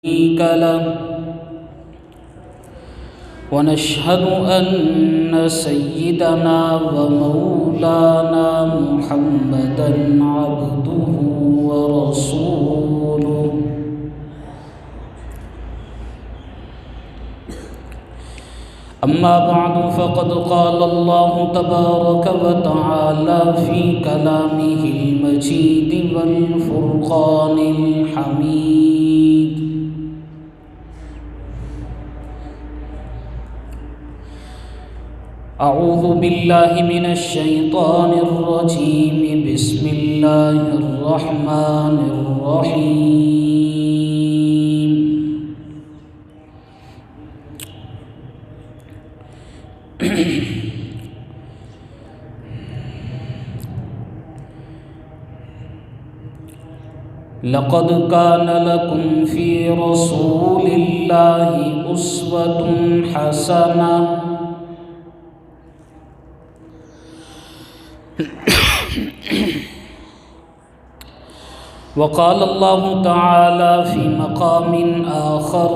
شريك له ونشهد أن سيدنا ومولانا محمدا عبده ورسوله أما بعد فقد قال الله تبارك وتعالى في كلامه المجيد والفرقان الحميد أعوذ بالله من الشيطان الرجيم بسم الله الرحمن الرحيم لقد كان لكم في رسول الله أسوة حسنة وقال الله تعالى في مقام آخر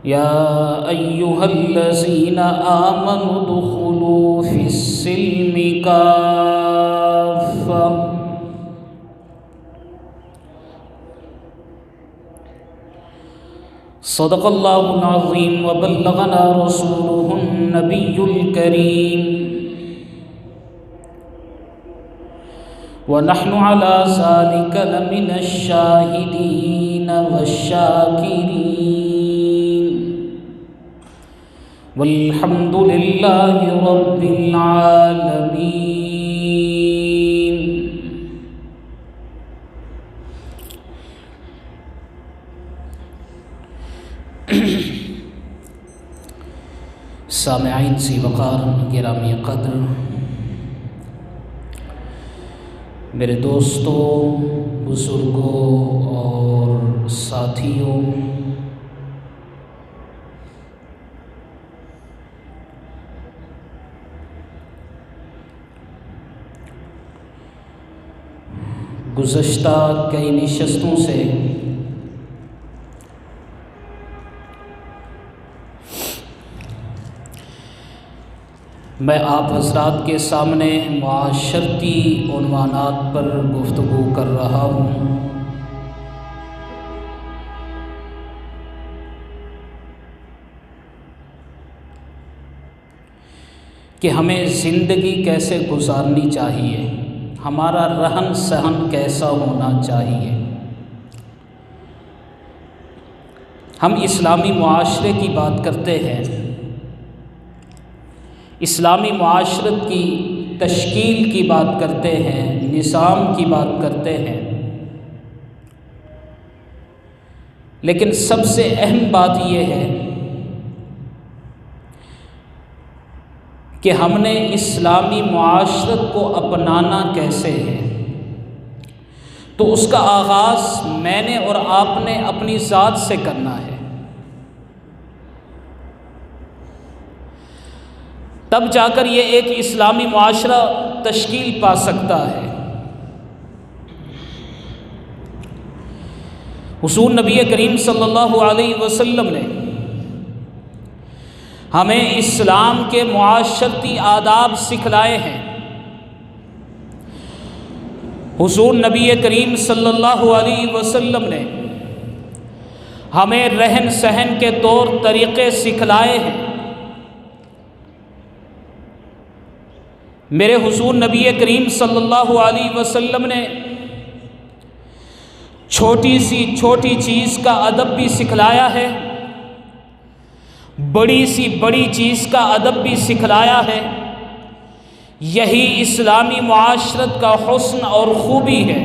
يا أيها الذين آمنوا ادخلوا في السلم كافة صدق الله العظيم وبلغنا رسوله النبي الكريم ونحن على ذلك لمن الشاهدين والشاكرين والحمد لله رب العالمين. سامعین سی وقار گرامی قدر، میرے دوستوں، بزرگوں اور ساتھیوں، گزشتہ کئی نشستوں سے میں آپ حضرات کے سامنے معاشرتی عنوانات پر گفتگو کر رہا ہوں کہ ہمیں زندگی کیسے گزارنی چاہیے، ہمارا رہن سہن کیسا ہونا چاہیے۔ ہم اسلامی معاشرے کی بات کرتے ہیں، اسلامی معاشرت کی تشکیل کی بات کرتے ہیں، نظام کی بات کرتے ہیں، لیکن سب سے اہم بات یہ ہے کہ ہم نے اسلامی معاشرت کو اپنانا کیسے ہے۔ تو اس کا آغاز میں نے اور آپ نے اپنی ذات سے کرنا ہے، تب جا کر یہ ایک اسلامی معاشرہ تشکیل پا سکتا ہے۔ حضور نبی کریم صلی اللہ علیہ وسلم نے ہمیں اسلام کے معاشرتی آداب سکھلائے ہیں۔ حضور نبی کریم صلی اللہ علیہ وسلم نے ہمیں رہن سہن کے طور طریقے سکھلائے ہیں۔ میرے حضور نبی کریم صلی اللہ علیہ وسلم نے چھوٹی سی چھوٹی چیز کا ادب بھی سکھلایا ہے، بڑی سی بڑی چیز کا ادب بھی سکھلایا ہے۔ یہی اسلامی معاشرت کا حسن اور خوبی ہے۔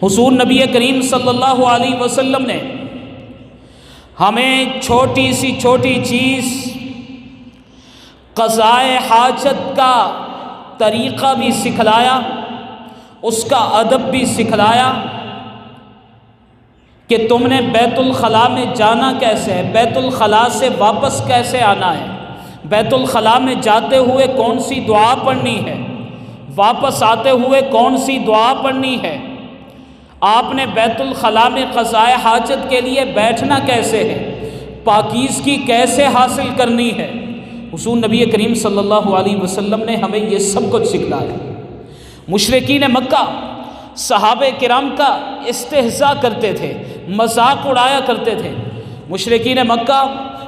حضور نبی کریم صلی اللہ علیہ وسلم نے ہمیں چھوٹی سی چھوٹی چیز قضائے حاجت کا طریقہ بھی سکھلایا، اس کا ادب بھی سکھلایا کہ تم نے بیت الخلاء میں جانا کیسے ہے، بیت الخلاء سے واپس کیسے آنا ہے، بیت الخلاء میں جاتے ہوئے کون سی دعا پڑھنی ہے، واپس آتے ہوئے کون سی دعا پڑھنی ہے، آپ نے بیت الخلاء میں قضائے حاجت کے لیے بیٹھنا کیسے ہے، پاکیزگی کیسے حاصل کرنی ہے، حضور نبی کریم صلی اللہ علیہ وسلم نے ہمیں یہ سب کچھ سکھلایا۔ مشرکین مکہ صحابہ کرام کا استہزاء کرتے تھے، مذاق اڑایا کرتے تھے۔ مشرکین مکہ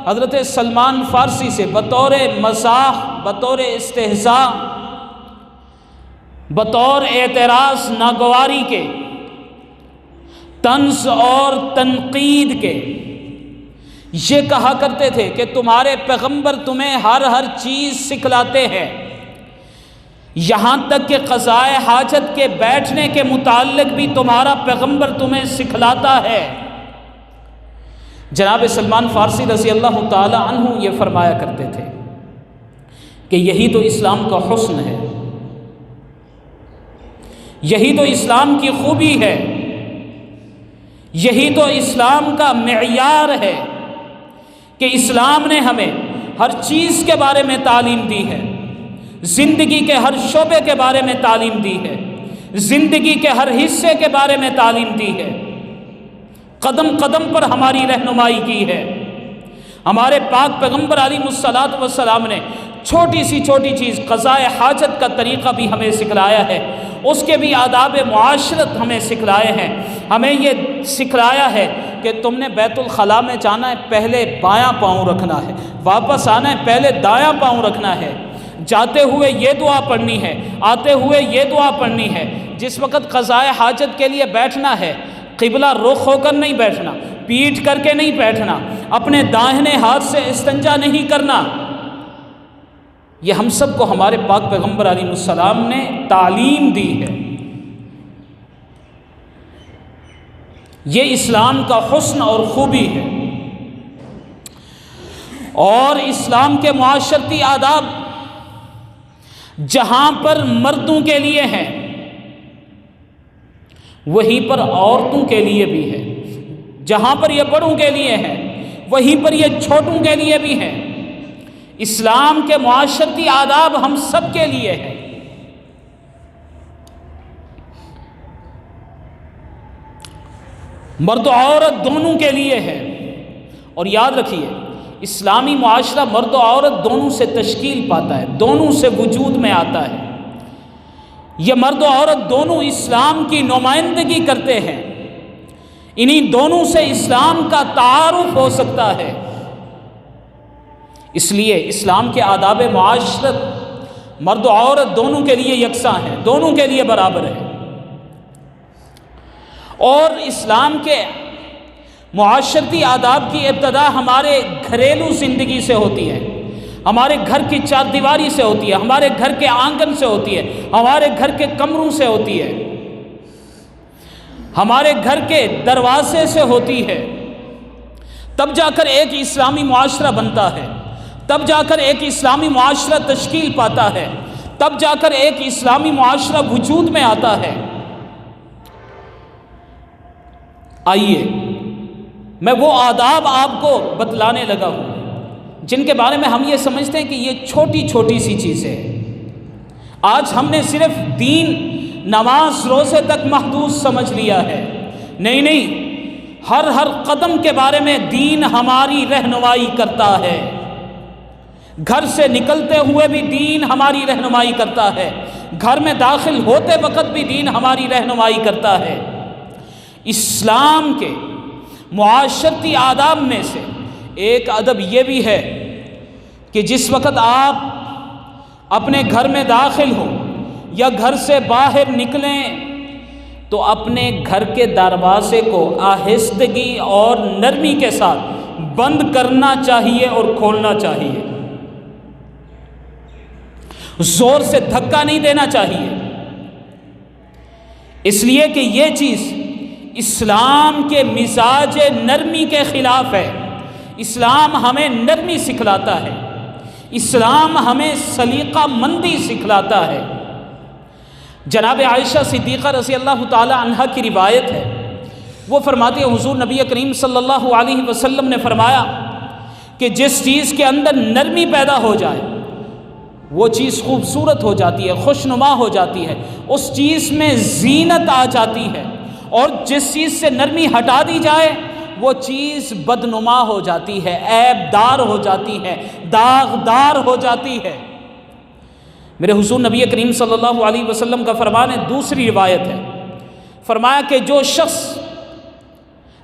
حضرت سلمان فارسی سے بطور مزاح، بطور استہزاء، بطور اعتراض ناگواری کے، طنز اور تنقید کے یہ کہا کرتے تھے کہ تمہارے پیغمبر تمہیں ہر چیز سکھلاتے ہیں، یہاں تک کہ قضائے حاجت کے بیٹھنے کے متعلق بھی تمہارا پیغمبر تمہیں سکھلاتا ہے۔ جناب سلمان فارسی رضی اللہ تعالی عنہ یہ فرمایا کرتے تھے کہ یہی تو اسلام کا حسن ہے، یہی تو اسلام کی خوبی ہے، یہی تو اسلام کا معیار ہے کہ اسلام نے ہمیں ہر چیز کے بارے میں تعلیم دی ہے، زندگی کے ہر شعبے کے بارے میں تعلیم دی ہے، زندگی کے ہر حصے کے بارے میں تعلیم دی ہے، قدم قدم پر ہماری رہنمائی کی ہے۔ ہمارے پاک پیغمبر علیہ الصلوۃ والسلام نے چھوٹی سی چھوٹی چیز قضائے حاجت کا طریقہ بھی ہمیں سکھلایا ہے، اس کے بھی آداب معاشرت ہمیں سکھلائے ہیں۔ ہمیں یہ سکھلایا ہے کہ تم نے بیت الخلاء میں جانا ہے پہلے بایاں پاؤں رکھنا ہے، واپس آنا ہے پہلے دایاں پاؤں رکھنا ہے، جاتے ہوئے یہ دعا پڑھنی ہے، آتے ہوئے یہ دعا پڑھنی ہے۔ جس وقت قضائے حاجت کے لیے بیٹھنا ہے قبلہ رخ ہو کر نہیں بیٹھنا، پیٹھ کر کے نہیں بیٹھنا، اپنے داہنے ہاتھ سے استنجا نہیں کرنا۔ یہ ہم سب کو ہمارے پاک پیغمبر علیہ السلام نے تعلیم دی ہے۔ یہ اسلام کا حسن اور خوبی ہے۔ اور اسلام کے معاشرتی آداب جہاں پر مردوں کے لیے ہیں وہیں پر عورتوں کے لیے بھی ہے، جہاں پر یہ بڑوں کے لیے ہے وہیں پر یہ چھوٹوں کے لیے بھی ہے۔ اسلام کے معاشرتی آداب ہم سب کے لیے ہیں۔ مرد و عورت دونوں کے لیے ہے۔ اور یاد رکھیے اسلامی معاشرہ مرد و عورت دونوں سے تشکیل پاتا ہے، دونوں سے وجود میں آتا ہے۔ یہ مرد و عورت دونوں اسلام کی نمائندگی کرتے ہیں، انہی دونوں سے اسلام کا تعارف ہو سکتا ہے۔ اس لیے اسلام کے آداب معاشرت مرد و عورت دونوں کے لیے یکساں ہیں، دونوں کے لیے برابر ہے۔ اور اسلام کے معاشرتی آداب کی ابتدا ہمارے گھریلو زندگی سے ہوتی ہے، ہمارے گھر کی چار دیواری سے ہوتی ہے، ہمارے گھر کے آنگن سے ہوتی ہے، ہمارے گھر کے کمروں سے ہوتی ہے، ہمارے گھر کے دروازے سے ہوتی ہے۔ تب جا کر ایک اسلامی معاشرہ بنتا ہے، تب جا کر ایک اسلامی معاشرہ تشکیل پاتا ہے، تب جا کر ایک اسلامی معاشرہ وجود میں آتا ہے۔ آئیے میں وہ آداب آپ کو بتلانے لگا ہوں جن کے بارے میں ہم یہ سمجھتے ہیں کہ یہ چھوٹی چھوٹی سی چیزیں ہیں۔ آج ہم نے صرف دین نماز روزے تک محدود سمجھ لیا ہے، نہیں، ہر قدم کے بارے میں دین ہماری رہنمائی کرتا ہے۔ گھر سے نکلتے ہوئے بھی دین ہماری رہنمائی کرتا ہے، گھر میں داخل ہوتے وقت بھی دین ہماری رہنمائی کرتا ہے۔ اسلام کے معاشرتی آداب میں سے ایک ادب یہ بھی ہے کہ جس وقت آپ اپنے گھر میں داخل ہو یا گھر سے باہر نکلیں تو اپنے گھر کے دروازے کو آہستگی اور نرمی کے ساتھ بند کرنا چاہیے اور کھولنا چاہیے، زور سے دھکا نہیں دینا چاہیے، اس لیے کہ یہ چیز اسلام کے مزاج نرمی کے خلاف ہے۔ اسلام ہمیں نرمی سکھلاتا ہے، اسلام ہمیں سلیقہ مندی سکھلاتا ہے۔ جناب عائشہ صدیقہ رضی اللہ تعالی عنہا کی روایت ہے، وہ فرماتی ہے حضور نبی کریم صلی اللہ علیہ وسلم نے فرمایا کہ جس چیز کے اندر نرمی پیدا ہو جائے وہ چیز خوبصورت ہو جاتی ہے، خوشنما ہو جاتی ہے، اس چیز میں زینت آ جاتی ہے، اور جس چیز سے نرمی ہٹا دی جائے وہ چیز بدنما ہو جاتی ہے، عیب دار ہو جاتی ہے، داغدار ہو جاتی ہے۔ میرے حضور نبی کریم صلی اللہ علیہ وسلم کا فرمان ہے، دوسری روایت ہے، فرمایا کہ جو شخص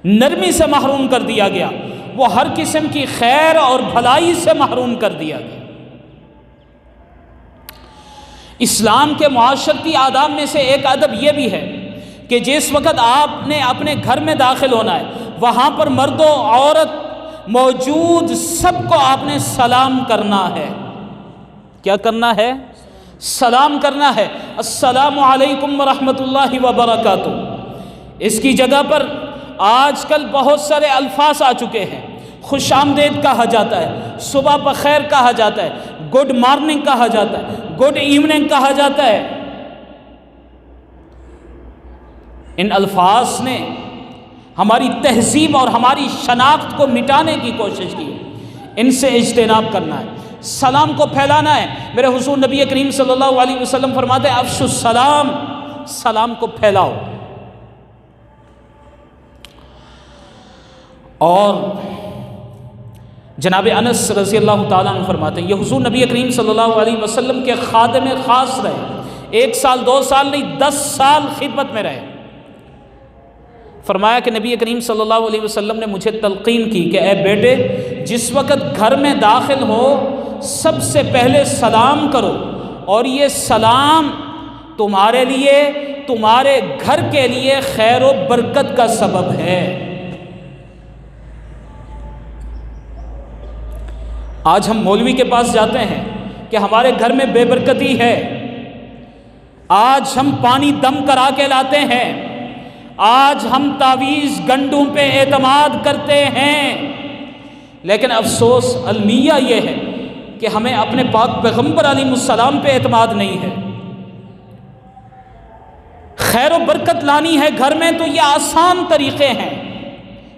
نرمی سے محروم کر دیا گیا وہ ہر قسم کی خیر اور بھلائی سے محروم کر دیا گیا۔ اسلام کے معاشرتی آداب میں سے ایک ادب یہ بھی ہے کہ جس وقت آپ نے اپنے گھر میں داخل ہونا ہے وہاں پر مرد و عورت موجود سب کو آپ نے سلام کرنا ہے۔ کیا کرنا ہے؟ سلام کرنا ہے۔ السلام علیکم ورحمۃ اللہ وبرکاتہ۔ اس کی جگہ پر آج کل بہت سارے الفاظ آ چکے ہیں، خوش آمدید کہا جاتا ہے، صبح بخیر کہا جاتا ہے، گڈ مارننگ کہا جاتا ہے، گڈ ایوننگ کہا جاتا ہے۔ ان الفاظ نے ہماری تہذیب اور ہماری شناخت کو مٹانے کی کوشش کی، ان سے اجتناب کرنا ہے، سلام کو پھیلانا ہے۔ میرے حضور نبی کریم صلی اللہ علیہ وسلم فرماتے ہیں افشوا السلام، سلام کو پھیلاؤ۔ اور جناب انس رضی اللہ تعالیٰ عنہ فرماتے ہیں یہ حضور نبی کریم صلی اللہ علیہ وسلم کے خادم خاص رہے، 1 سال 2 سال نہیں 10 سال خدمت میں رہے۔ فرمایا کہ نبی کریم صلی اللہ علیہ وسلم نے مجھے تلقین کی کہ اے بیٹے، جس وقت گھر میں داخل ہو سب سے پہلے سلام کرو، اور یہ سلام تمہارے لیے، تمہارے گھر کے لیے خیر و برکت کا سبب ہے۔ آج ہم مولوی کے پاس جاتے ہیں کہ ہمارے گھر میں بے برکتی ہے، آج ہم پانی دم کرا کے لاتے ہیں، آج ہم تعویذ گنڈوں پہ اعتماد کرتے ہیں، لیکن افسوس المیہ یہ ہے کہ ہمیں اپنے پاک پیغمبر علیہ السلام پہ اعتماد نہیں ہے۔ خیر و برکت لانی ہے گھر میں تو یہ آسان طریقے ہیں۔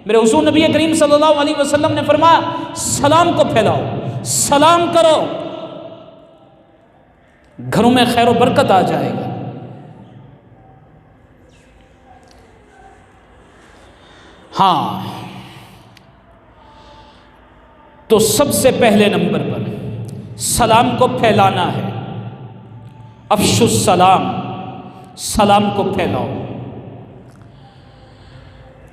میرے حضور نبی کریم صلی اللہ علیہ وسلم نے فرمایا سلام کو پھیلاؤ، سلام کرو، گھروں میں خیر و برکت آ جائے گا۔ ہاں، تو سب سے پہلے نمبر پر سلام کو پھیلانا ہے۔ افشوا السلام، سلام کو پھیلاؤ۔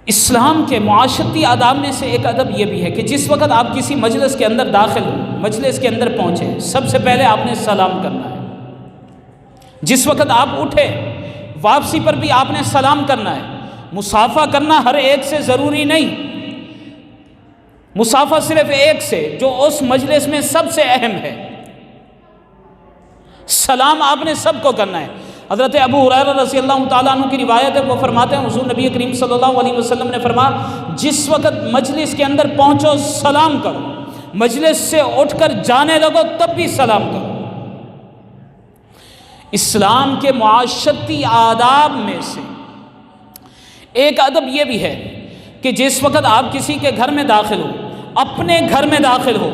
اسلام کے معاشرتی آداب میں سے ایک ادب یہ بھی ہے کہ جس وقت آپ کسی مجلس کے اندر داخل ہوں، مجلس کے اندر پہنچے، سب سے پہلے آپ نے سلام کرنا ہے۔ جس وقت آپ اٹھے واپسی پر بھی آپ نے سلام کرنا ہے۔ مصافحہ کرنا ہر ایک سے ضروری نہیں، مصافحہ صرف ایک سے جو اس مجلس میں سب سے اہم ہے۔ سلام آپ نے سب کو کرنا ہے۔ حضرت ابو ہریرہ رضی اللہ تعالیٰ عنہ کی روایت ہے، وہ فرماتے ہیں حضور نبی کریم صلی اللہ علیہ وسلم نے فرمایا جس وقت مجلس کے اندر پہنچو سلام کرو، مجلس سے اٹھ کر جانے لگو تب بھی سلام کرو۔ اسلام کے معاشرتی آداب میں سے ایک ادب یہ بھی ہے کہ جس وقت آپ کسی کے گھر میں داخل ہو، اپنے گھر میں داخل ہو،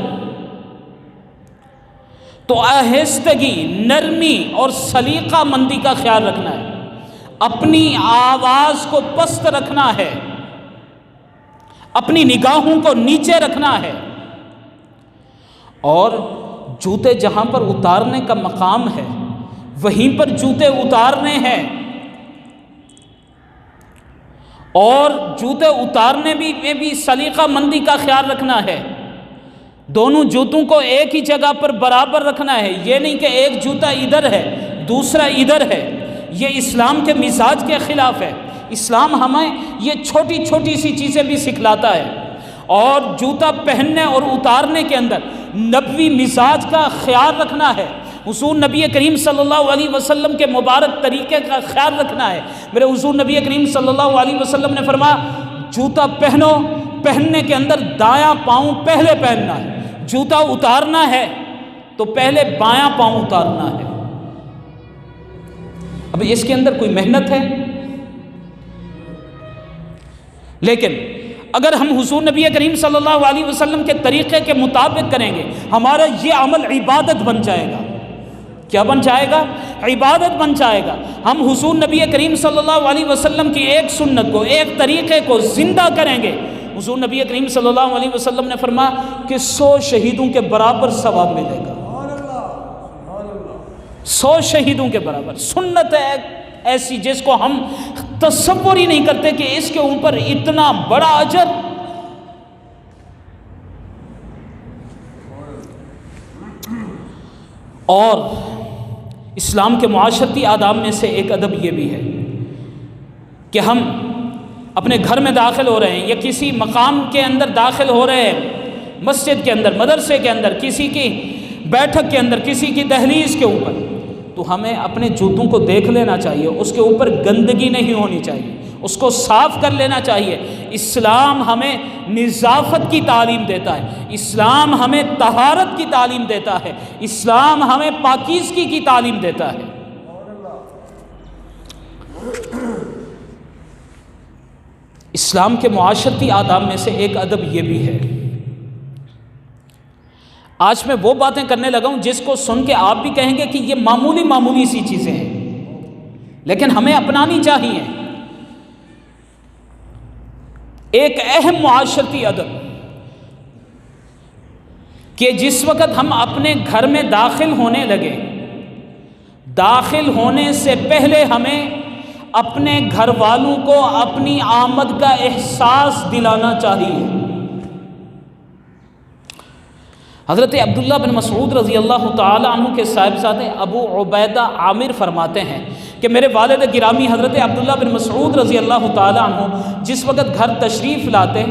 تو آہستگی، نرمی اور سلیقہ مندی کا خیال رکھنا ہے، اپنی آواز کو پست رکھنا ہے، اپنی نگاہوں کو نیچے رکھنا ہے، اور جوتے جہاں پر اتارنے کا مقام ہے وہیں پر جوتے اتارنے ہیں، اور جوتے اتارنے میں بھی سلیقہ مندی کا خیال رکھنا ہے۔ دونوں جوتوں کو ایک ہی جگہ پر برابر رکھنا ہے، یہ نہیں کہ ایک جوتا ادھر ہے دوسرا ادھر ہے، یہ اسلام کے مزاج کے خلاف ہے۔ اسلام ہمیں یہ چھوٹی چھوٹی سی چیزیں بھی سکھلاتا ہے، اور جوتا پہننے اور اتارنے کے اندر نبوی مزاج کا خیال رکھنا ہے، حضور نبی کریم صلی اللہ علیہ وسلم کے مبارک طریقے کا خیال رکھنا ہے۔ میرے حضور نبی کریم صلی اللہ علیہ وسلم نے فرمایا جوتا پہنو، پہننے کے اندر دایاں پاؤں پہلے پہننا ہے، جوتا اتارنا ہے تو پہلے بایاں پاؤں اتارنا ہے۔ اب اس کے اندر کوئی محنت ہے، لیکن اگر ہم حضور نبی کریم صلی اللہ علیہ وسلم کے طریقے کے مطابق کریں گے ہمارا یہ عمل عبادت بن جائے گا۔ کیا بن جائے گا؟ عبادت بن جائے گا۔ ہم حضور نبی کریم صلی اللہ علیہ وسلم کی ایک سنت کو، ایک طریقے کو زندہ کریں گے۔ حضور نبی کریم صلی اللہ علیہ وسلم نے فرمایا کہ 100 شہیدوں کے برابر ثواب ملے گا۔ 100 شہیدوں کے برابر۔ سنت ہے ایسی جس کو ہم تصور ہی نہیں کرتے کہ اس کے اوپر اتنا بڑا اجر۔ اور اسلام کے معاشرتی آداب میں سے ایک ادب یہ بھی ہے کہ ہم اپنے گھر میں داخل ہو رہے ہیں یا کسی مقام کے اندر داخل ہو رہے ہیں، مسجد کے اندر، مدرسے کے اندر، کسی کی بیٹھک کے اندر، کسی کی دہلیز کے اوپر، تو ہمیں اپنے جوتوں کو دیکھ لینا چاہیے، اس کے اوپر گندگی نہیں ہونی چاہیے، اس کو صاف کر لینا چاہیے۔ اسلام ہمیں نظافت کی تعلیم دیتا ہے، اسلام ہمیں طہارت کی تعلیم دیتا ہے، اسلام ہمیں پاکیزگی کی تعلیم دیتا ہے۔ اسلام کے معاشرتی آداب میں سے ایک ادب یہ بھی ہے۔ آج میں وہ باتیں کرنے لگا ہوں جس کو سن کے آپ بھی کہیں گے کہ یہ معمولی سی چیزیں ہیں، لیکن ہمیں اپنانی چاہیے۔ ایک اہم معاشرتی ادب کہ جس وقت ہم اپنے گھر میں داخل ہونے لگے، داخل ہونے سے پہلے ہمیں اپنے گھر والوں کو اپنی آمد کا احساس دلانا چاہیے۔ حضرت عبداللہ بن مسعود رضی اللہ تعالی عنہ کے صاحبزادے ابو عبیدہ عامر فرماتے ہیں کہ میرے والد گرامی حضرت عبداللہ بن مسعود رضی اللہ تعالی عنہ جس وقت گھر تشریف لاتے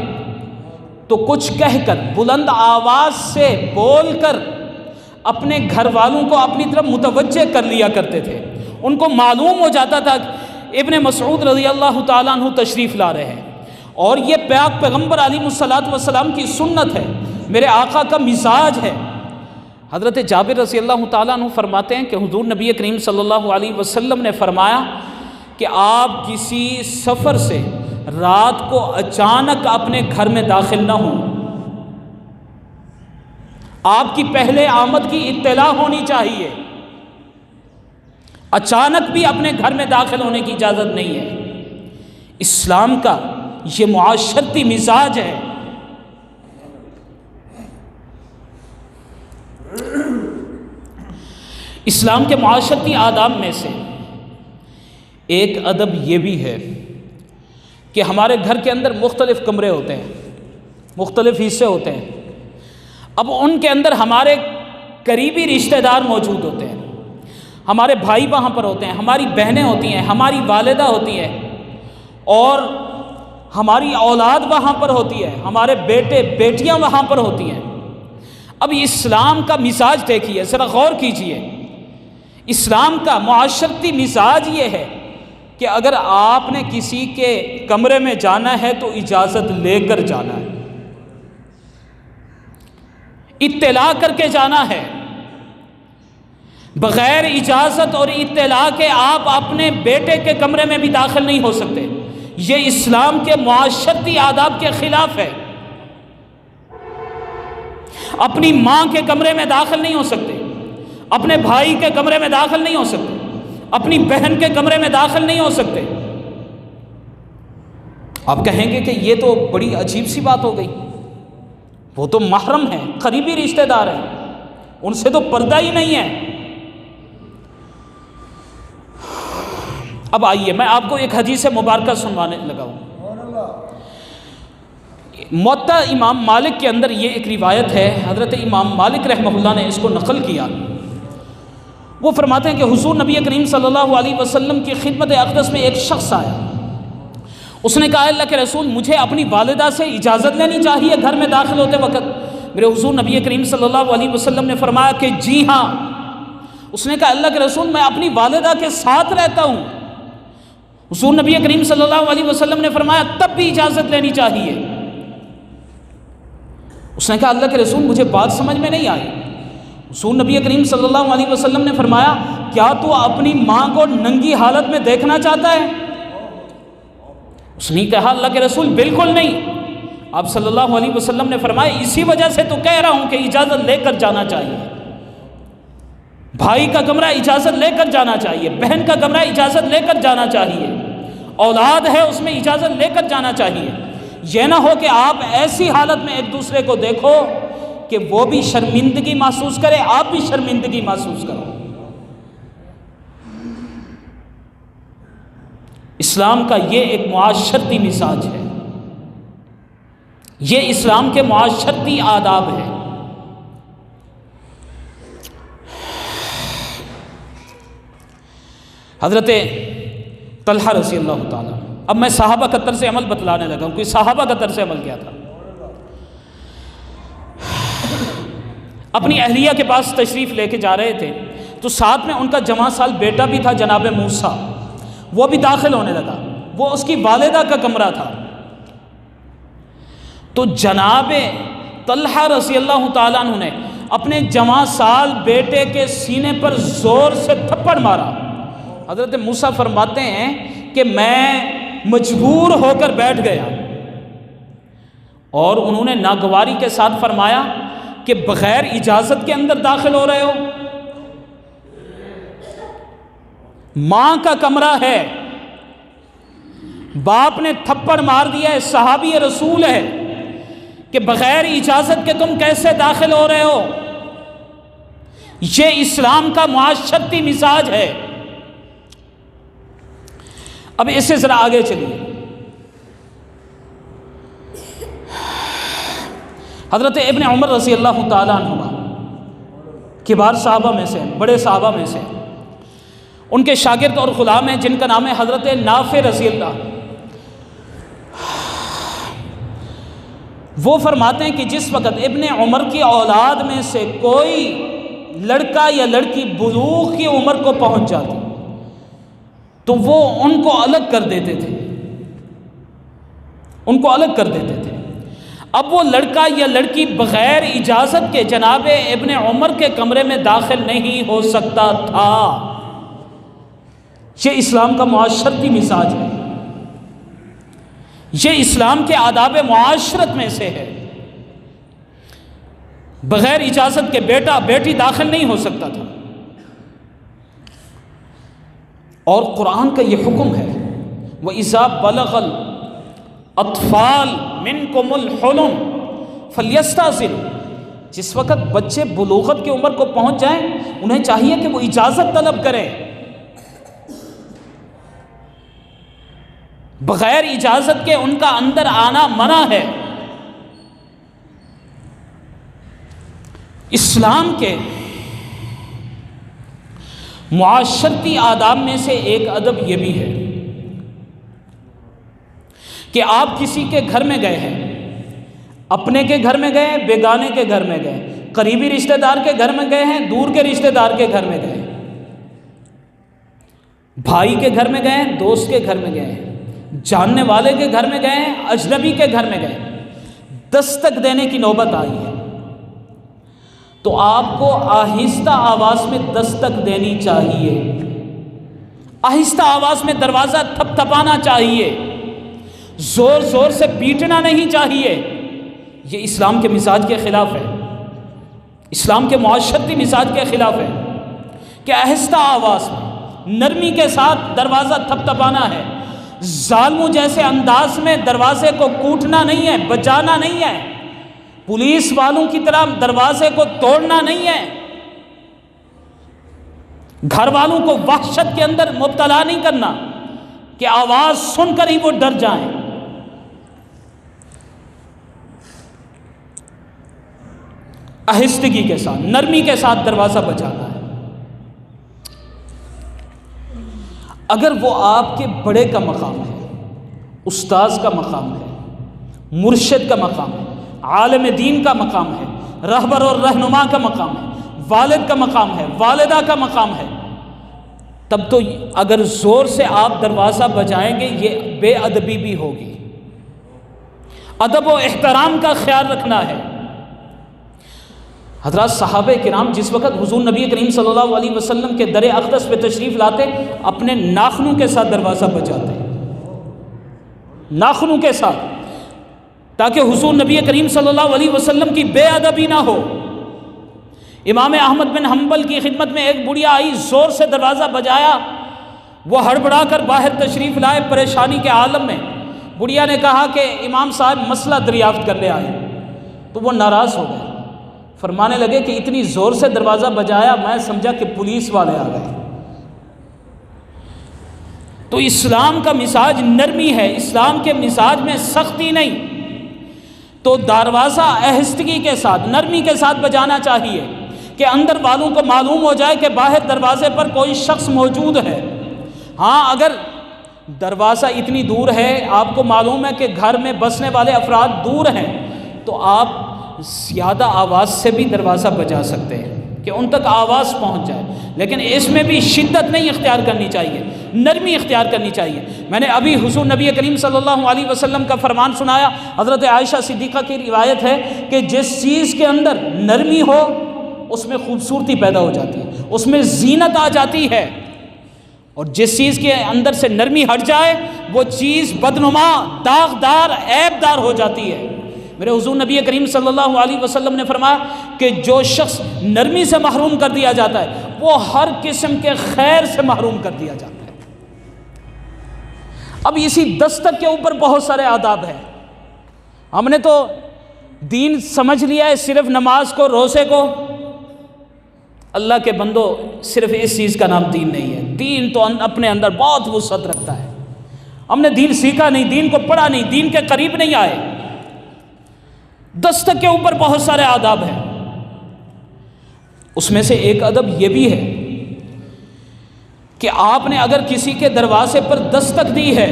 تو کچھ کہہ کر، بلند آواز سے بول کر اپنے گھر والوں کو اپنی طرف متوجہ کر لیا کرتے تھے۔ ان کو معلوم ہو جاتا تھا کہ ابن مسعود رضی اللہ تعالی عنہ تشریف لا رہے ہیں، اور یہ پاک پیغمبر علیہ الصلوۃ والسلام کی سنت ہے، میرے آقا کا مزاج ہے۔ حضرت جابر رضی اللہ تعالیٰ عنہ فرماتے ہیں کہ حضور نبی کریم صلی اللہ علیہ وسلم نے فرمایا کہ آپ کسی سفر سے رات کو اچانک اپنے گھر میں داخل نہ ہوں، آپ کی پہلے آمد کی اطلاع ہونی چاہیے، اچانک بھی اپنے گھر میں داخل ہونے کی اجازت نہیں ہے۔ اسلام کا یہ معاشرتی مزاج ہے۔ اسلام کے معاشرتی آداب میں سے ایک ادب یہ بھی ہے کہ ہمارے گھر کے اندر مختلف کمرے ہوتے ہیں، مختلف حصے ہوتے ہیں۔ اب ان کے اندر ہمارے قریبی رشتہ دار موجود ہوتے ہیں، ہمارے بھائی وہاں پر ہوتے ہیں، ہماری بہنیں ہوتی ہیں، ہماری والدہ ہوتی ہیں، اور ہماری اولاد وہاں پر ہوتی ہے، ہمارے بیٹے بیٹیاں وہاں پر ہوتی ہیں۔ اب اسلام کا مزاج دیکھیے، ذرا غور کیجئے۔ اسلام کا معاشرتی مزاج یہ ہے کہ اگر آپ نے کسی کے کمرے میں جانا ہے تو اجازت لے کر جانا ہے، اطلاع کر کے جانا ہے۔ بغیر اجازت اور اطلاع کے آپ اپنے بیٹے کے کمرے میں بھی داخل نہیں ہو سکتے۔ یہ اسلام کے معاشرتی آداب کے خلاف ہے۔ اپنی ماں کے کمرے میں داخل نہیں ہو سکتے، اپنے بھائی کے کمرے میں داخل نہیں ہو سکتے، اپنی بہن کے کمرے میں داخل نہیں ہو سکتے۔ آپ کہیں گے کہ یہ تو بڑی عجیب سی بات ہو گئی، وہ تو محرم ہیں، قریبی رشتہ دار ہیں، ان سے تو پردہ ہی نہیں ہے۔ اب آئیے میں آپ کو ایک حدیث مبارکہ سنوانے لگا ہوں۔ موطا امام مالک کے اندر یہ ایک روایت ہے، حضرت امام مالک رحمہ اللہ نے اس کو نقل کیا۔ وہ فرماتے ہیں کہ حضور نبی کریم صلی اللہ علیہ وسلم کی خدمت اقدس میں ایک شخص آیا، اس نے کہا اللہ کے رسول مجھے اپنی والدہ سے اجازت لینی چاہیے گھر میں داخل ہوتے وقت۔ میرے حضور نبی کریم صلی اللہ علیہ وسلم نے فرمایا کہ جی ہاں۔ اس نے کہا اللہ کے رسول میں اپنی والدہ کے ساتھ رہتا ہوں۔ حضور نبی کریم صلی اللہ علیہ وسلم نے فرمایا تب بھی اجازت لینی چاہیے۔ اس نے کہا اللہ کے رسول مجھے بات سمجھ میں نہیں آئی۔ حضور نبی کریم صلی اللہ علیہ وسلم نے فرمایا کیا تو اپنی ماں کو ننگی حالت میں دیکھنا چاہتا ہے؟ اس نے کہا اللہ کے رسول بالکل نہیں۔ آپ صلی اللہ علیہ وسلم نے فرمایا اسی وجہ سے تو کہہ رہا ہوں کہ اجازت لے کر جانا چاہیے۔ بھائی کا کمرہ اجازت لے کر جانا چاہیے، بہن کا کمرہ اجازت لے کر جانا چاہیے، اولاد ہے اس میں اجازت لے کر جانا چاہیے۔ یہ نہ ہو کہ آپ ایسی حالت میں ایک دوسرے کو دیکھو کہ وہ بھی شرمندگی محسوس کرے، آپ بھی شرمندگی محسوس کرو۔ اسلام کا یہ ایک معاشرتی مزاج ہے، یہ اسلام کے معاشرتی آداب ہے۔ حضرت طلحہ رضی اللہ تعالیٰ، اب میں صحابہ کا طرز عمل بتلانے لگا ہوں، کوئی صحابہ کا طرز عمل کیا تھا۔ اپنی اہلیہ کے پاس تشریف لے کے جا رہے تھے تو ساتھ میں ان کا جوان سال بیٹا بھی تھا جناب موسیٰ، وہ بھی داخل ہونے لگا، وہ اس کی والدہ کا کمرہ تھا۔ تو جناب طلحہ رضی اللہ تعالیٰ عنہ نے اپنے جوان سال بیٹے کے سینے پر زور سے تھپڑ مارا۔ حضرت موسیٰ فرماتے ہیں کہ میں مجبور ہو کر بیٹھ گیا، اور انہوں نے ناگواری کے ساتھ فرمایا کہ بغیر اجازت کے اندر داخل ہو رہے ہو، ماں کا کمرہ ہے، باپ نے تھپڑ مار دیا ہے، صحابی رسول ہے، کہ بغیر اجازت کے تم کیسے داخل ہو رہے ہو؟ یہ اسلام کا معاشرتی مزاج ہے۔ اب اس سے ذرا آگے چلیے، حضرت ابن عمر رضی اللہ تعالیٰ عنہما کبار صحابہ میں سے، بڑے صحابہ میں سے، ان کے شاگرد اور غلام ہیں جن کا نام ہے حضرت نافع رضی اللہ۔ وہ فرماتے ہیں کہ جس وقت ابن عمر کی اولاد میں سے کوئی لڑکا یا لڑکی بلوغ کی عمر کو پہنچ جاتی تو وہ ان کو الگ کر دیتے تھے، ان کو الگ کر دیتے تھے۔ اب وہ لڑکا یا لڑکی بغیر اجازت کے جناب ابن عمر کے کمرے میں داخل نہیں ہو سکتا تھا۔ یہ اسلام کا معاشرتی مزاج ہے، یہ اسلام کے آداب معاشرت میں سے ہے۔ بغیر اجازت کے بیٹا بیٹی داخل نہیں ہو سکتا تھا، اور قرآن کا یہ حکم ہے وَإِذَا بَلَغَ الْأَطْفَالُ مِنْكُمُ الْحُلُمَ فَلْيَسْتَأْذِنُوا، جس وقت بچے بلوغت کی عمر کو پہنچ جائیں انہیں چاہیے کہ وہ اجازت طلب کریں۔ بغیر اجازت کے ان کا اندر آنا منع ہے۔ اسلام کے معاشرتی آداب میں سے ایک ادب یہ بھی ہے کہ آپ کسی کے گھر میں گئے ہیں، اپنے کے گھر میں گئے، بیگانے کے گھر میں گئے، قریبی رشتہ دار کے گھر میں گئے ہیں، دور کے رشتہ دار کے گھر میں گئے، بھائی کے گھر میں گئے، دوست کے گھر میں گئے، جاننے والے کے گھر میں گئے، اجنبی کے گھر میں گئے، دستک دینے کی نوبت آئی ہے تو آپ کو آہستہ آواز میں دستک دینی چاہیے، آہستہ آواز میں دروازہ تھپ تھپانا چاہیے، زور زور سے پیٹنا نہیں چاہیے۔ یہ اسلام کے مزاج کے خلاف ہے، اسلام کے معاشرتی مزاج کے خلاف ہے کہ آہستہ آواز میں نرمی کے ساتھ دروازہ تھپ تھپانا ہے، ظالموں جیسے انداز میں دروازے کو کوٹنا نہیں ہے، بجانا نہیں ہے، پولیس والوں کی طرح دروازے کو توڑنا نہیں ہے، گھر والوں کو وحشت کے اندر مبتلا نہیں کرنا کہ آواز سن کر ہی وہ ڈر جائیں۔ آہستگی کے ساتھ، نرمی کے ساتھ دروازہ بجانا ہے۔ اگر وہ آپ کے بڑے کا مقام ہے، استاذ کا مقام ہے، مرشد کا مقام ہے، عالم دین کا مقام ہے، رہبر اور رہنما کا مقام ہے، والد کا مقام ہے، والدہ کا مقام ہے، تب تو اگر زور سے آپ دروازہ بجائیں گے یہ بے ادبی بھی ہوگی۔ ادب و احترام کا خیال رکھنا ہے۔ حضرات صحابہ کرام جس وقت حضور نبی کریم صلی اللہ علیہ وسلم کے در اقدس پہ تشریف لاتے اپنے ناخنوں کے ساتھ دروازہ بجاتے، ناخنوں کے ساتھ، تاکہ حضور نبی کریم صلی اللہ علیہ وسلم کی بے ادبی نہ ہو۔ امام احمد بن حنبل کی خدمت میں ایک بڑھیا آئی، زور سے دروازہ بجایا، وہ ہڑبڑا کر باہر تشریف لائے پریشانی کے عالم میں۔ بڑھیا نے کہا کہ امام صاحب مسئلہ دریافت کرنے آئے، تو وہ ناراض ہو گئے، فرمانے لگے کہ اتنی زور سے دروازہ بجایا، میں سمجھا کہ پولیس والے آ گئے۔ تو اسلام کا مزاج نرمی ہے، اسلام کے مزاج میں سختی نہیں، تو دروازہ آہستگی کے ساتھ، نرمی کے ساتھ بجانا چاہیے کہ اندر والوں کو معلوم ہو جائے کہ باہر دروازے پر کوئی شخص موجود ہے۔ ہاں اگر دروازہ اتنی دور ہے، آپ کو معلوم ہے کہ گھر میں بسنے والے افراد دور ہیں، تو آپ زیادہ آواز سے بھی دروازہ بجا سکتے ہیں کہ ان تک آواز پہنچ جائے، لیکن اس میں بھی شدت نہیں اختیار کرنی چاہیے، نرمی اختیار کرنی چاہیے۔ میں نے ابھی حضور نبی کریم صلی اللہ علیہ وسلم کا فرمان سنایا، حضرت عائشہ صدیقہ کی روایت ہے کہ جس چیز کے اندر نرمی ہو اس میں خوبصورتی پیدا ہو جاتی ہے، اس میں زینت آ جاتی ہے، اور جس چیز کے اندر سے نرمی ہٹ جائے وہ چیز بدنما، داغدار، عیب دار ہو جاتی ہے۔ میرے حضور نبی کریم صلی اللہ علیہ وسلم نے فرمایا کہ جو شخص نرمی سے محروم کر دیا جاتا ہے وہ ہر قسم کے خیر سے محروم کر دیا جاتا ہے۔ اب اسی دستک کے اوپر بہت سارے آداب ہیں۔ ہم نے تو دین سمجھ لیا ہے صرف نماز کو، روزے کو۔ اللہ کے بندو، صرف اس چیز کا نام دین نہیں ہے۔ دین تو اپنے اندر بہت وسعت رکھتا ہے۔ ہم نے دین سیکھا نہیں، دین کو پڑھا نہیں، دین کے قریب نہیں آئے۔ دستک کے اوپر بہت سارے آداب ہیں، اس میں سے ایک ادب یہ بھی ہے کہ آپ نے اگر کسی کے دروازے پر دستک دی ہے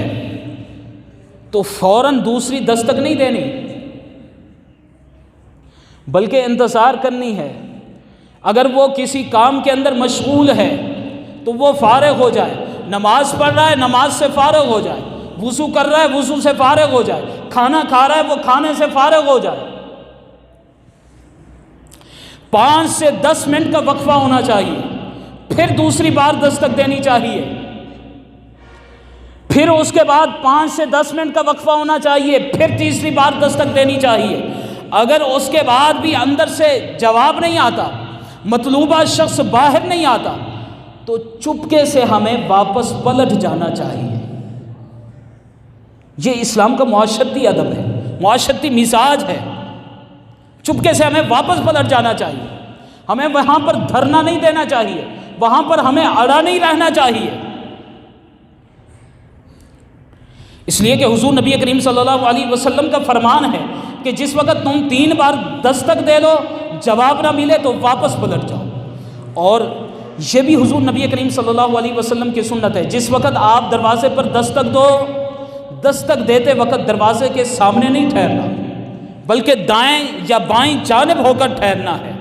تو فوراً دوسری دستک نہیں دینی، بلکہ انتظار کرنی ہے۔ اگر وہ کسی کام کے اندر مشغول ہے تو وہ فارغ ہو جائے، نماز پڑھ رہا ہے نماز سے فارغ ہو جائے، وضو کر رہا ہے وضو سے فارغ ہو جائے، کھانا کھا رہا ہے وہ کھانے سے فارغ ہو جائے۔ 5 سے 10 منٹ کا وقفہ ہونا چاہیے، پھر دوسری بار دستک دینی چاہیے، پھر اس کے بعد 5 سے 10 منٹ کا وقفہ ہونا چاہیے، پھر تیسری بار دستک دینی چاہیے۔ اگر اس کے بعد بھی اندر سے جواب نہیں آتا، مطلوبہ شخص باہر نہیں آتا، تو چپکے سے ہمیں واپس پلٹ جانا چاہیے۔ یہ اسلام کا معاشرتی ادب ہے، معاشرتی مزاج ہے۔ چپکے سے ہمیں واپس پلٹ جانا چاہیے، ہمیں وہاں پر دھرنا نہیں دینا چاہیے، وہاں پر ہمیں اڑا نہیں رہنا چاہیے۔ اس لیے کہ حضور نبی کریم صلی اللہ علیہ وسلم کا فرمان ہے کہ جس وقت تم 3 بار دستک دے لو جواب نہ ملے تو واپس پلٹ جاؤ۔ اور یہ بھی حضور نبی کریم صلی اللہ علیہ وسلم کی سنت ہے، جس وقت آپ دروازے پر دستک دو، دستک دیتے وقت دروازے کے سامنے نہیں ٹھہرنا، بلکہ دائیں یا بائیں جانب ہو کر ٹھہرنا ہے۔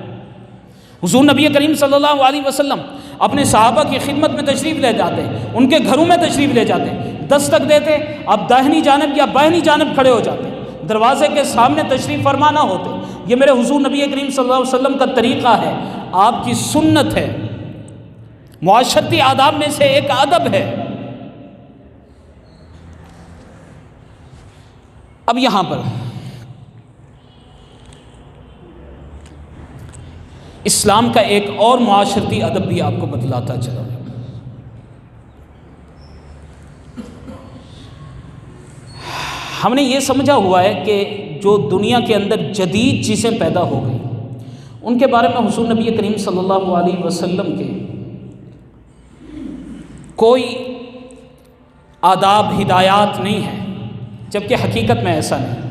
حضور نبی کریم صلی اللہ علیہ وسلم اپنے صحابہ کی خدمت میں تشریف لے جاتے، ان کے گھروں میں تشریف لے جاتے، دستک دیتے، آپ داہنی جانب یا بائیں جانب کھڑے ہو جاتے، دروازے کے سامنے تشریف فرما نہ ہوتے۔ یہ میرے حضور نبی کریم صلی اللہ علیہ وسلم کا طریقہ ہے، آپ کی سنت ہے، معاشرتی آداب میں سے ایک ادب ہے۔ اب یہاں پر اسلام کا ایک اور معاشرتی ادب بھی آپ کو بتلاتا چلا۔ ہم نے یہ سمجھا ہوا ہے کہ جو دنیا کے اندر جدید چیزیں پیدا ہو گئی ان کے بارے میں حضور نبی کریم صلی اللہ علیہ وسلم کے کوئی آداب ہدایات نہیں ہیں، جبکہ حقیقت میں ایسا نہیں۔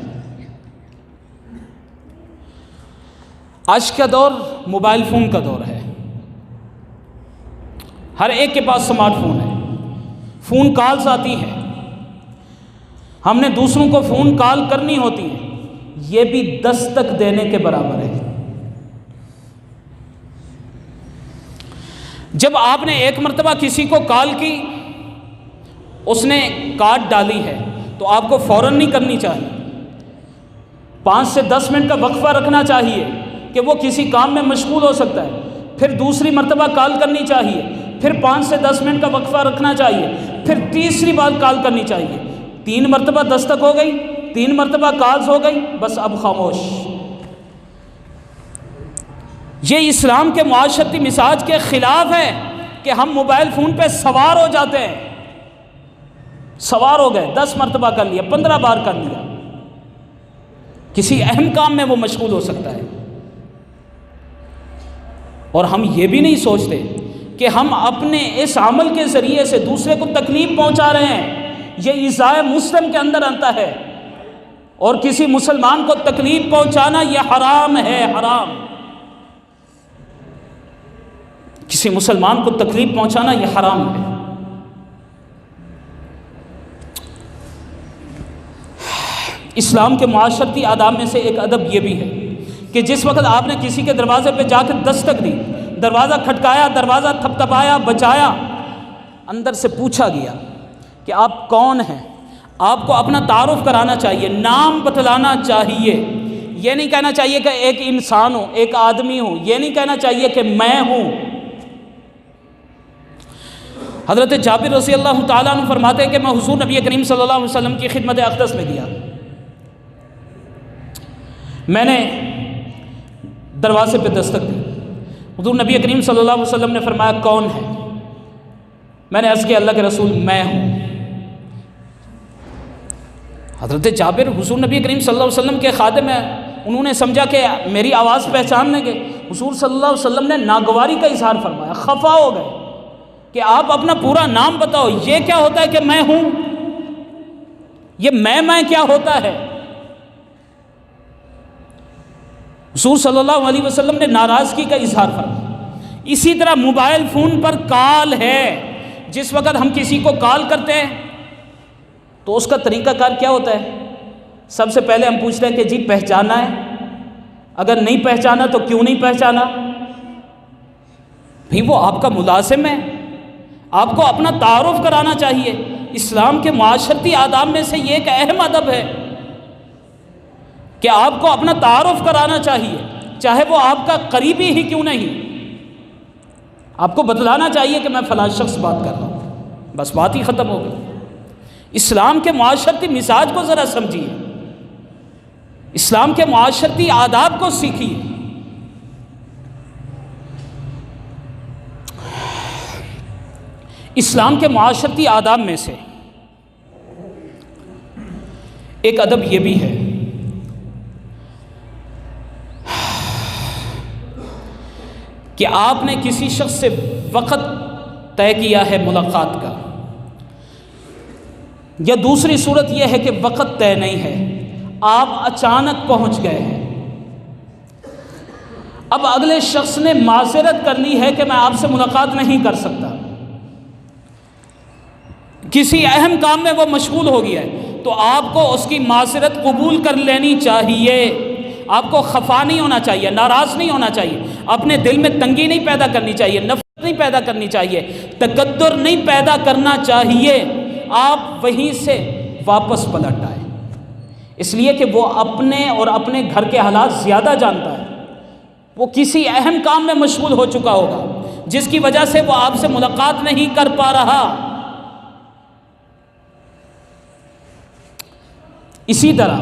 آج کا دور موبائل فون کا دور ہے، ہر ایک کے پاس سمارٹ فون ہے، فون کالز آتی ہیں، ہم نے دوسروں کو فون کال کرنی ہوتی ہے، یہ بھی دستک دینے کے برابر ہے۔ جب آپ نے ایک مرتبہ کسی کو کال کی، اس نے کاٹ ڈالی ہے تو آپ کو فوراً نہیں کرنی چاہیے، 5 سے 10 منٹ کا وقفہ رکھنا چاہیے کہ وہ کسی کام میں مشغول ہو سکتا ہے، پھر دوسری مرتبہ کال کرنی چاہیے، پھر 5 سے 10 منٹ کا وقفہ رکھنا چاہیے، پھر تیسری بار کال کرنی چاہیے۔ 3 مرتبہ دستک ہو گئی، 3 مرتبہ کالز ہو گئی، بس اب خاموش۔ یہ اسلام کے معاشرتی مزاج کے خلاف ہے کہ ہم موبائل فون پہ سوار ہو جاتے ہیں. سوار ہو گئے، 10 مرتبہ کر لیا، 15 بار کر لیا، کسی اہم کام میں وہ مشغول ہو سکتا ہے. اور ہم یہ بھی نہیں سوچتے کہ ہم اپنے اس عمل کے ذریعے سے دوسرے کو تکلیف پہنچا رہے ہیں. یہ ایذاء مسلم کے اندر آتا ہے، اور کسی مسلمان کو تکلیف پہنچانا یہ حرام ہے، حرام. کسی مسلمان کو تکلیف پہنچانا یہ حرام ہے. اسلام کے معاشرتی آداب میں سے ایک ادب یہ بھی ہے کہ جس وقت آپ نے کسی کے دروازے پہ جا کے دستک دی، دروازہ کھٹکایا، دروازہ تھپتھپایا، بجایا، اندر سے پوچھا گیا کہ آپ کون ہیں، آپ کو اپنا تعارف کرانا چاہیے، نام بتلانا چاہیے. یہ نہیں کہنا چاہیے کہ ایک انسان ہوں، ایک آدمی ہوں، یہ نہیں کہنا چاہیے کہ میں ہوں. حضرت جابر رضی اللہ تعالیٰ عنہ فرماتے ہیں کہ میں حضور نبی کریم صلی اللہ علیہ وسلم کی خدمت اقدس میں گیا. میں نے دروازے پہ دستک دی. حضور نبی کریم صلی اللہ علیہ وسلم نے فرمایا کون ہے؟ میں نے عرض کیا اللہ کے رسول میں ہوں. حضرت جابر حضور نبی کریم صلی اللہ علیہ وسلم کے خادم ہیں، انہوں نے سمجھا کہ میری آواز پہچان لیں گے. حضور صلی اللہ علیہ وسلم نے ناگواری کا اظہار فرمایا، خفا ہو گئے کہ آپ اپنا پورا نام بتاؤ. یہ کیا ہوتا ہے کہ میں ہوں؟ یہ میں کیا ہوتا ہے؟ حضور صلی اللہ علیہ وسلم نے ناراضگی کا اظہار فرمایا. اسی طرح موبائل فون پر کال ہے. جس وقت ہم کسی کو کال کرتے ہیں تو اس کا طریقہ کار کیا ہوتا ہے؟ سب سے پہلے ہم پوچھتے ہیں کہ جی پہچانا ہے؟ اگر نہیں پہچانا تو کیوں نہیں پہچانا؟ بھئی وہ آپ کا ملازم ہے، آپ کو اپنا تعارف کرانا چاہیے. اسلام کے معاشرتی آداب میں سے یہ ایک اہم ادب ہے کہ آپ کو اپنا تعارف کرانا چاہیے، چاہے وہ آپ کا قریبی ہی کیوں نہیں. آپ کو بتلانا چاہیے کہ میں فلاں شخص بات کر رہا ہوں، بس بات ہی ختم ہو گئی. اسلام کے معاشرتی مزاج کو ذرا سمجھیے، اسلام کے معاشرتی آداب کو سیکھیے. اسلام کے معاشرتی آداب میں سے ایک ادب یہ بھی ہے کہ آپ نے کسی شخص سے وقت طے کیا ہے ملاقات کا، یا دوسری صورت یہ ہے کہ وقت طے نہیں ہے، آپ اچانک پہنچ گئے ہیں. اب اگلے شخص نے معذرت کرنی ہے کہ میں آپ سے ملاقات نہیں کر سکتا، کسی اہم کام میں وہ مشغول ہو گیا ہے، تو آپ کو اس کی معذرت قبول کر لینی چاہیے. آپ کو خفا نہیں ہونا چاہیے، ناراض نہیں ہونا چاہیے، اپنے دل میں تنگی نہیں پیدا کرنی چاہیے، نفرت نہیں پیدا کرنی چاہیے، تکدر نہیں پیدا کرنا چاہیے. آپ وہیں سے واپس پلٹ آئے، اس لیے کہ وہ اپنے اور اپنے گھر کے حالات زیادہ جانتا ہے. وہ کسی اہم کام میں مشغول ہو چکا ہوگا جس کی وجہ سے وہ آپ سے ملاقات نہیں کر پا رہا. اسی طرح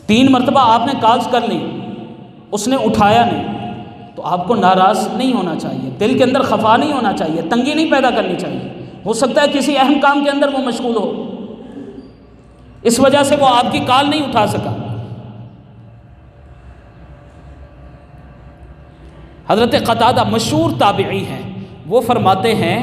3 مرتبہ آپ نے کالز کر لی، اس نے اٹھایا نہیں، تو آپ کو ناراض نہیں ہونا چاہیے، دل کے اندر خفا نہیں ہونا چاہیے، تنگی نہیں پیدا کرنی چاہیے. ہو سکتا ہے کسی اہم کام کے اندر وہ مشغول ہو، اس وجہ سے وہ آپ کی کال نہیں اٹھا سکا. حضرت قتادہ مشہور تابعی ہیں، وہ فرماتے ہیں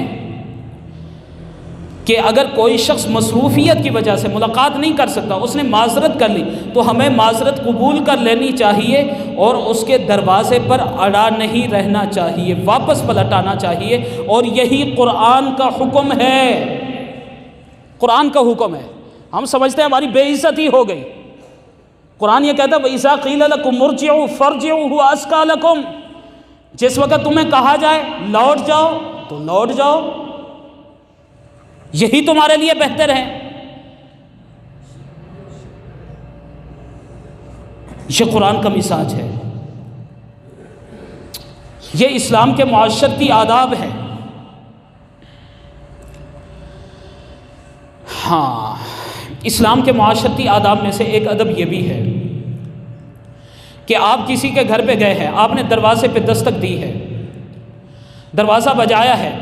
کہ اگر کوئی شخص مصروفیت کی وجہ سے ملاقات نہیں کر سکتا، اس نے معذرت کر لی، تو ہمیں معذرت قبول کر لینی چاہیے اور اس کے دروازے پر اڑا نہیں رہنا چاہیے، واپس پلٹ آنا چاہیے. اور یہی قرآن کا حکم ہے، قرآن کا حکم ہے. ہم سمجھتے ہیں ہماری بے عزتی ہو گئی. قرآن یہ کہتا ہے وَإِذَا قِيلَ لَكُمْ ارْجِعُوا فَارْجِعُوا هُوَ أَزْكَىٰ لَكُمْ. جس وقت تمہیں کہا جائے لوٹ جاؤ تو لوٹ جاؤ، یہی تمہارے لیے بہتر ہے. یہ قرآن کا مزاج ہے، یہ اسلام کے معاشرتی آداب ہے. ہاں، اسلام کے معاشرتی آداب میں سے ایک ادب یہ بھی ہے کہ آپ کسی کے گھر پہ گئے ہیں، آپ نے دروازے پہ دستک دی ہے، دروازہ بجایا ہے،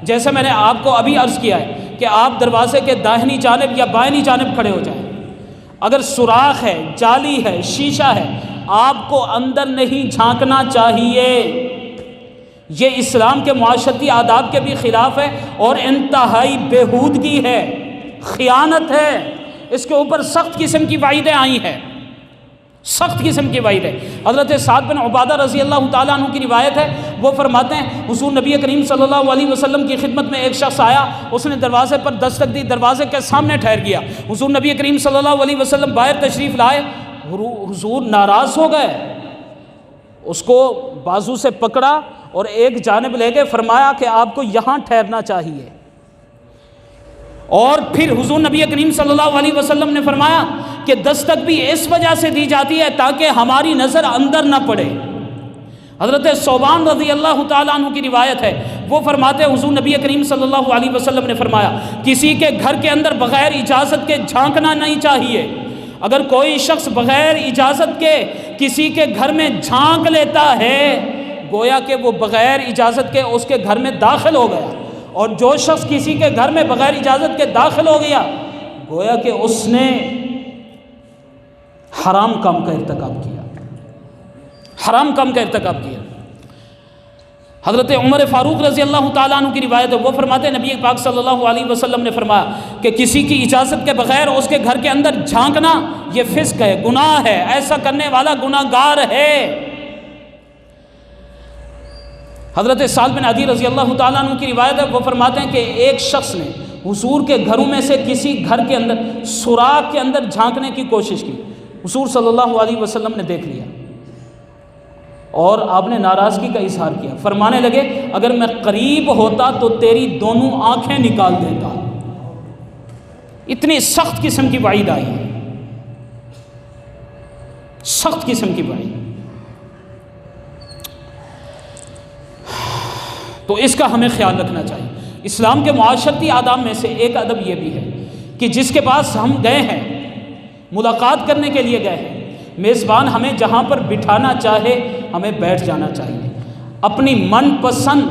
جیسے میں نے آپ کو ابھی عرض کیا ہے کہ آپ دروازے کے داہنی جانب یا بائنی جانب کھڑے ہو جائیں، اگر سوراخ ہے، جالی ہے، شیشہ ہے، آپ کو اندر نہیں جھانکنا چاہیے۔ یہ اسلام کے معاشرتی آداب کے بھی خلاف ہے اور انتہائی بےہودگی ہے، خیانت ہے، اس کے اوپر سخت قسم کی وعیدیں آئی ہیں، سخت قسم کی وعید ہے۔ حضرت سعد بن عبادہ رضی اللہ تعالیٰ عنہ کی روایت ہے، وہ فرماتے ہیں حضور نبی کریم صلی اللہ علیہ وسلم کی خدمت میں ایک شخص آیا، اس نے دروازے پر دستک دی، دروازے کے سامنے ٹھہر گیا، حضور نبی کریم صلی اللہ علیہ وسلم باہر تشریف لائے، حضور ناراض ہو گئے، اس کو بازو سے پکڑا اور ایک جانب لے گئے، فرمایا کہ آپ کو یہاں ٹھہرنا چاہیے۔ اور پھر حضور نبی کریم صلی اللہ علیہ وسلم نے فرمایا کہ دستک بھی اس وجہ سے دی جاتی ہے تاکہ ہماری نظر اندر نہ پڑے۔ حضرت ثوبان رضی اللہ تعالیٰ عنہ کی روایت ہے، وہ فرماتے ہیں حضور نبی کریم صلی اللہ علیہ وسلم نے فرمایا کسی کے گھر کے اندر بغیر اجازت کے جھانکنا نہیں چاہیے۔ اگر کوئی شخص بغیر اجازت کے کسی کے گھر میں جھانک لیتا ہے، گویا کہ وہ بغیر اجازت کے اس کے گھر میں داخل ہو گیا، اور جو شخص کسی کے گھر میں بغیر اجازت کے داخل ہو گیا، گویا کہ اس نے حرام کام کا ارتکاب کیا، حرام کام کا ارتکاب کیا۔ حضرت عمر فاروق رضی اللہ تعالیٰ عنہ کی روایت ہے، وہ فرماتے ہیں نبی پاک صلی اللہ علیہ وسلم نے فرمایا کہ کسی کی اجازت کے بغیر اس کے گھر کے اندر جھانکنا یہ فسق ہے، گناہ ہے، ایسا کرنے والا گناہ گار ہے۔ حضرت سعد بن عدی رضی اللہ تعالیٰ عنہ کی روایت ہے، وہ فرماتے ہیں کہ ایک شخص نے حضور کے گھروں میں سے کسی گھر کے اندر سوراخ کے اندر جھانکنے کی کوشش کی، حضور صلی اللہ علیہ وسلم نے دیکھ لیا اور آپ نے ناراضگی کا اظہار کیا، فرمانے لگے اگر میں قریب ہوتا تو تیری دونوں آنکھیں نکال دیتا۔ اتنی سخت قسم کی وعید آئی ہے، سخت قسم کی وعید۔ تو اس کا ہمیں خیال رکھنا چاہیے۔ اسلام کے معاشرتی آداب میں سے ایک ادب یہ بھی ہے کہ جس کے پاس ہم گئے ہیں، ملاقات کرنے کے لیے گئے ہیں، میزبان ہمیں جہاں پر بٹھانا چاہے ہمیں بیٹھ جانا چاہیے، اپنی من پسند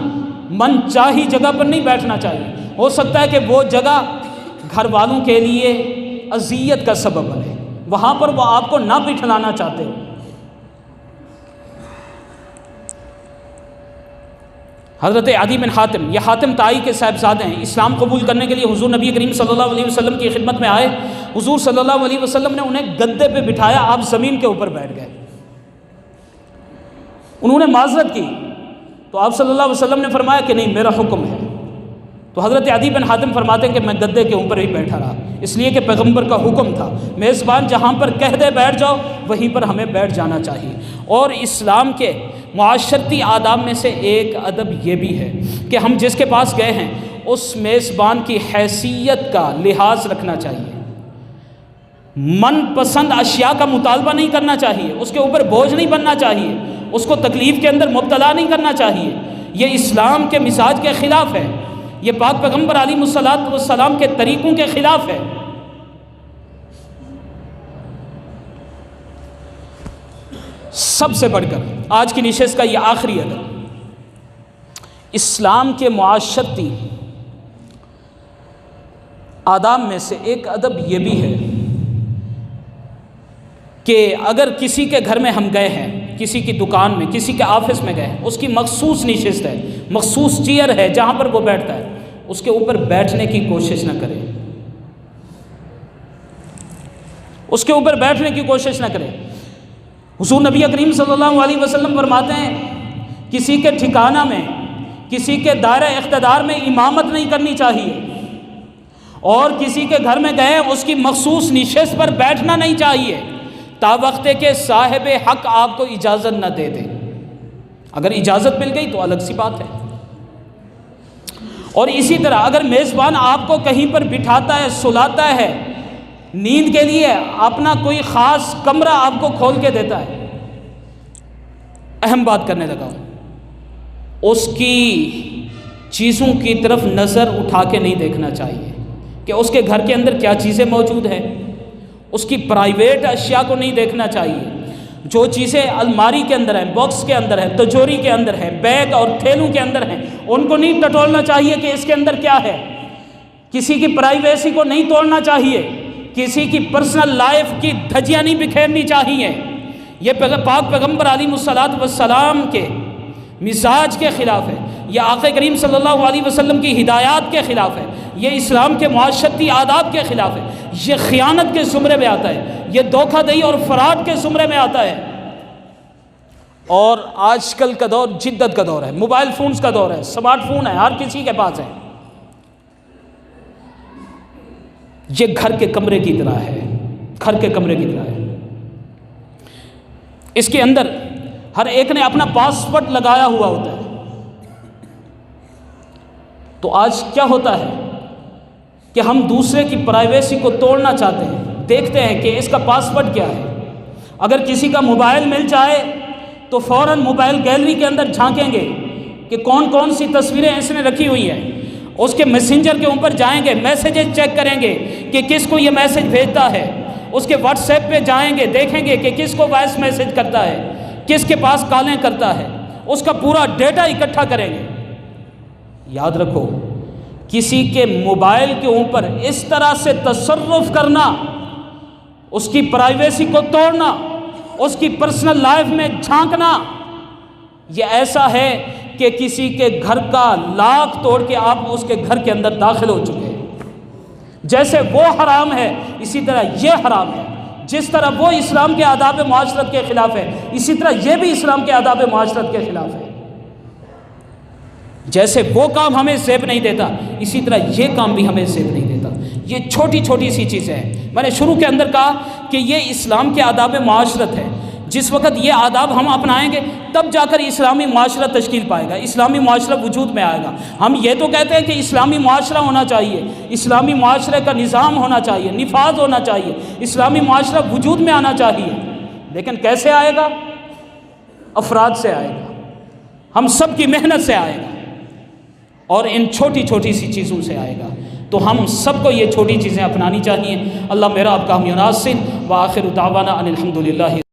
من چاہی جگہ پر نہیں بیٹھنا چاہیے۔ ہو سکتا ہے کہ وہ جگہ گھر والوں کے لیے اذیت کا سبب بنے، وہاں پر وہ آپ کو نہ بٹھلانا چاہتے ہو۔ حضرت عدی بن حاتم، یہ حاتم تائی کے صاحبزادے ہیں، اسلام قبول کرنے کے لیے حضور نبی کریم صلی اللہ علیہ وسلم کی خدمت میں آئے، حضور صلی اللہ علیہ وسلم نے انہیں گدے پہ بٹھایا، آپ زمین کے اوپر بیٹھ گئے، انہوں نے معذرت کی تو آپ صلی اللہ علیہ وسلم نے فرمایا کہ نہیں میرا حکم ہے، تو حضرت عدی بن حاتم فرماتے ہیں کہ میں گدے کے اوپر ہی بیٹھا رہا، اس لیے کہ پیغمبر کا حکم تھا، میزبان جہاں پر کہہ دے بیٹھ جاؤ وہیں پر ہمیں بیٹھ جانا چاہیے۔ اور اسلام کے معاشرتی آداب میں سے ایک ادب یہ بھی ہے کہ ہم جس کے پاس گئے ہیں اس میزبان کی حیثیت کا لحاظ رکھنا چاہیے، من پسند اشیاء کا مطالبہ نہیں کرنا چاہیے، اس کے اوپر بوجھ نہیں بننا چاہیے، اس کو تکلیف کے اندر مبتلا نہیں کرنا چاہیے، یہ اسلام کے مزاج کے خلاف ہے، یہ پاک پیغمبر علیہ الصلوۃ والسلام کے طریقوں کے خلاف ہے۔ سب سے بڑھ کر آج کی نشست کا یہ آخری ادب، اسلام کے معاشرتی آداب میں سے ایک ادب یہ بھی ہے کہ اگر کسی کے گھر میں ہم گئے ہیں، کسی کی دکان میں، کسی کے آفس میں گئے ہیں، اس کی مخصوص نشست ہے، مخصوص چیئر ہے جہاں پر وہ بیٹھتا ہے، اس کے اوپر بیٹھنے کی کوشش نہ کرے، اس کے اوپر بیٹھنے کی کوشش نہ کرے۔ حضور نبی کریم صلی اللہ علیہ وسلم فرماتے ہیں کسی کے ٹھکانہ میں، کسی کے دائرہ اقتدار میں امامت نہیں کرنی چاہیے، اور کسی کے گھر میں گئے اس کی مخصوص نشست پر بیٹھنا نہیں چاہیے تا وقت کہ صاحب حق آپ کو اجازت نہ دے دے، اگر اجازت مل گئی تو الگ سی بات ہے۔ اور اسی طرح اگر میزبان آپ کو کہیں پر بٹھاتا ہے، سلاتا ہے، نیند کے لیے اپنا کوئی خاص کمرہ آپ کو کھول کے دیتا ہے، اہم بات کرنے لگا ہوں، اس کی چیزوں کی طرف نظر اٹھا کے نہیں دیکھنا چاہیے کہ اس کے گھر کے اندر کیا چیزیں موجود ہیں، اس کی پرائیویٹ اشیاء کو نہیں دیکھنا چاہیے، جو چیزیں الماری کے اندر ہیں، باکس کے اندر ہیں، تجوری کے اندر ہیں، بیگ اور تھیلوں کے اندر ہیں، ان کو نہیں ٹٹولنا چاہیے کہ اس کے اندر کیا ہے۔ کسی کی پرائیویسی کو نہیں توڑنا چاہیے، کسی کی پرسنل لائف کی دھجیاں نہیں بکھیرنی چاہیے۔ یہ پاک پیغمبر علیہ الصلوۃ والسلام کے مزاج کے خلاف ہے، یہ آقا کریم صلی اللہ علیہ وسلم کی ہدایات کے خلاف ہے، یہ اسلام کے معاشرتی آداب کے خلاف ہے، یہ خیانت کے زمرے میں آتا ہے، یہ دھوکہ دہی اور فراڈ کے زمرے میں آتا ہے۔ اور آج کل کا دور جدت کا دور ہے، موبائل فونز کا دور ہے، سمارٹ فون ہے، ہر کسی کے پاس ہے۔ یہ گھر کے کمرے کی طرح ہے، گھر کے کمرے کی طرح ہے۔ اس کے اندر ہر ایک نے اپنا پاسورڈ لگایا ہوا ہوتا ہے۔ تو آج کیا ہوتا ہے کہ ہم دوسرے کی پرائیویسی کو توڑنا چاہتے ہیں، دیکھتے ہیں کہ اس کا پاسورڈ کیا ہے۔ اگر کسی کا موبائل مل جائے تو فوراً موبائل گیلری کے اندر جھانکیں گے کہ کون کون سی تصویریں اس نے رکھی ہوئی ہیں، اس کے میسنجر کے اوپر جائیں گے، میسیجز چیک کریں گے کہ کس کو یہ میسج بھیجتا ہے، اس کے واٹس ایپ پہ جائیں گے، دیکھیں گے کہ کس کو وائس میسج کرتا ہے، کس کے پاس کالیں کرتا ہے، اس کا پورا ڈیٹا اکٹھا کریں گے۔ یاد رکھو، کسی کے موبائل کے اوپر اس طرح سے تصرف کرنا، اس کی پرائیویسی کو توڑنا، اس کی پرسنل لائف میں جھانکنا، یہ ایسا ہے کہ کسی کے گھر کا لاک توڑ کے آپ اس کے گھر کے اندر داخل ہو چکے ہیں۔ جیسے وہ حرام ہے اسی طرح یہ حرام ہے، جس طرح وہ اسلام کے آداب معاشرت کے خلاف ہے اسی طرح یہ بھی اسلام کے آداب معاشرت کے خلاف ہے۔ جیسے وہ کام ہمیں زیب نہیں دیتا اسی طرح یہ کام بھی ہمیں زیب نہیں دیتا۔ یہ چھوٹی چھوٹی سی چیزیں ہیں۔ میں نے شروع کے اندر کہا کہ یہ اسلام کے آداب معاشرت ہے۔ جس وقت یہ آداب ہم اپنائیں گے تب جا کر اسلامی معاشرہ تشکیل پائے گا، اسلامی معاشرہ وجود میں آئے گا۔ ہم یہ تو کہتے ہیں کہ اسلامی معاشرہ ہونا چاہیے، اسلامی معاشرے کا نظام ہونا چاہیے، نفاذ ہونا چاہیے، اسلامی معاشرہ وجود میں آنا چاہیے، لیکن کیسے آئے گا؟ افراد سے آئے گا، ہم سب کی محنت سے آئے گا اور ان چھوٹی چھوٹی سی چیزوں سے آئے گا۔ تو ہم سب کو یہ چھوٹی چیزیں اپنانی چاہیے۔ اللہ میرا آپ کا حامی و ناصر، وآخر دعوانا ان الحمدللہ۔